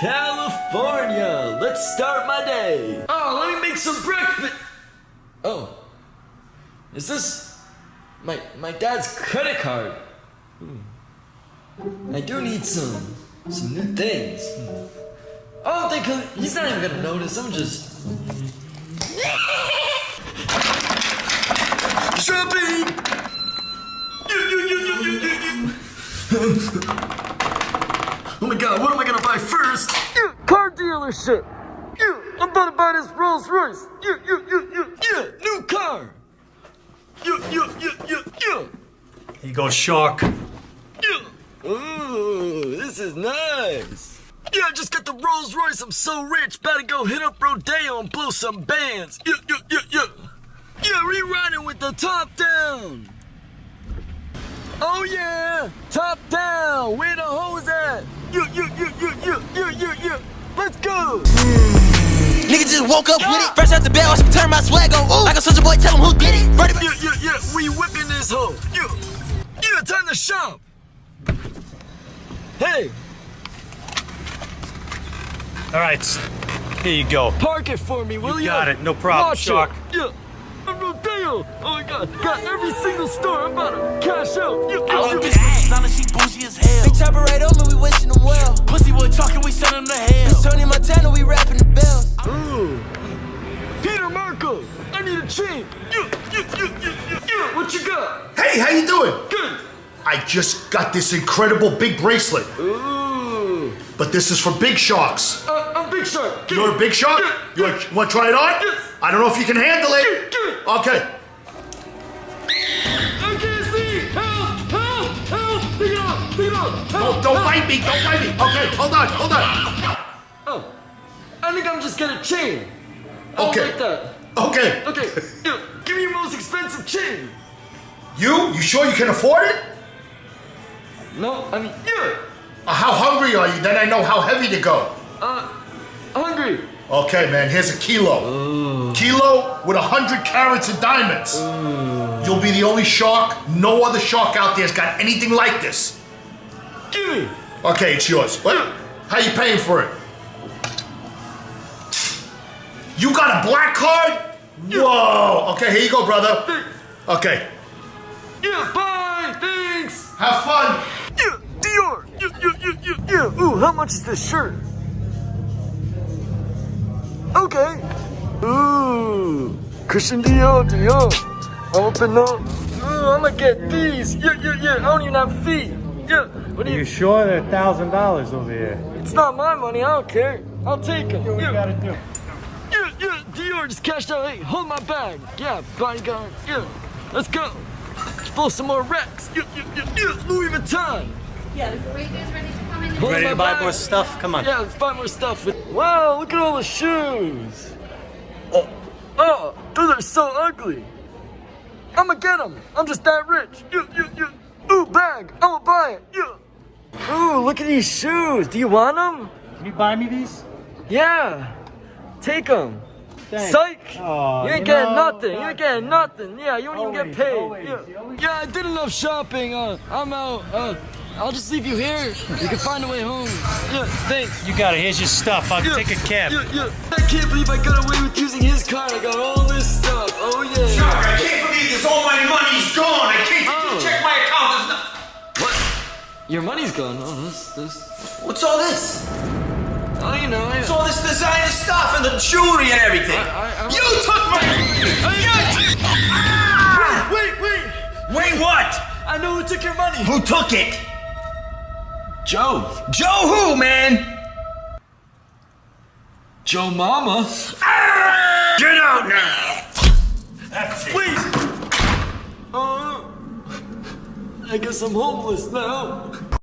California. Let's start my day. Oh, let me make some breakfast. Oh, is this my dad's credit card? I do need some new things. I don't think he's not even gonna notice. I'm just shopping. Oh my god, what am I gonna buy first? Car dealership. I'm about to buy this Rolls Royce. New car. Here you go, Shark. Ooh, this is nice. Yeah, I just got the Rolls Royce. I'm so rich. About to go hit up Rodeo and blow some bands. Yeah, rewriting with the top down. Oh yeah, top down. Where the hoes at? Yeah. Let's go. Nigga just woke up with it. Fresh out the bed, watch me turn my swag on. Ooh. Like a soldier boy, tell him who did it. Yeah. We whipping this hoe. Yeah, time to shop. Hey. All right, here you go. Park it for me, will you? Got it, no problem, Watch Shark. It. Yeah. I'm Rodeo. Oh my god, got every single store. I'm about to cash out. I love this bitch, she bougie as hell. Big chopper right on me, we wishing them well. Pussy boy talking, we send him to hell. Bitch Tony Montana, we rapping the bells. Ooh. Peter Marco, I need a chain. Yeah. What you got? Hey, how you doing? Good. I just got this incredible big bracelet. Ooh. But this is for big sharks. I'm Big Shark. You're a big shark? Yeah. You want to try it on? Yes. I don't know if you can handle it. Give it. Okay. I can't see. Help. Take it off. Help. Don't bite me. Okay, hold on. Oh, I think I'm just gonna chain. I Okay. don't like that. Okay. Yeah, give me your most expensive chain. You sure you can afford it? No, I mean, yeah. How hungry are you? Then I know how heavy to go. Hungry. Okay, man, here's a kilo. Kilo with 100 carats of diamonds. You'll be the only shark. No other shark out there's got anything like this. Give me. Okay, it's yours. What? How you paying for it? You got a black card? Whoa. Okay, here you go, brother. Okay. Yeah, bye. Thanks. Have fun. Yeah, Dior. Yeah. Ooh, how much is this shirt? Okay. Ooh, Christian Dior. Open up. Ooh, I'm gonna get these. Yeah. I don't even have feet. Yeah. What Are you sure they're $1,000 over here? It's not my money. I don't care. I'll take them. What we gotta do? Yeah. Dior just cashed out. Hey, hold my bag. Yeah, bodyguard. Yeah. Let's go. Let's blow some more racks. Yeah. Louis Vuitton. Yeah, the waiter's ready to come in. Hold Ready my to buy bag. more stuff? Come on. Yeah, let's buy more stuff. Wow, look at all the shoes. Oh, those are so ugly. I'ma get them. I'm just that rich. Yeah. Ooh, bag. I'ma buy it. Yeah. Ooh, look at these shoes. Do you want them? Can you buy me these? Yeah. Take them. Thanks. Psych! Oh, you ain't getting nothing. You ain't getting nothing. Yeah, you won't even get paid. Yeah, I did enough shopping. I'm out. I'll just leave you here. You can find a way home. Yeah, thanks. You got it. Here's your stuff. I'll take a cab. Yeah. I can't believe I got away with using his card. I got all this stuff. Oh yeah. Shark, I can't believe this. All my money's gone. I can't check my account. What? Your money's gone. Oh, this. What's all this? Oh, you know. It's all this designer stuff and the jewelry and everything. You took my... Wait. Wait, what? I know who took your money. Who took it? Joe. Joe who, man? Joe Mama. Get out now. That's it. Wait. I guess I'm homeless now.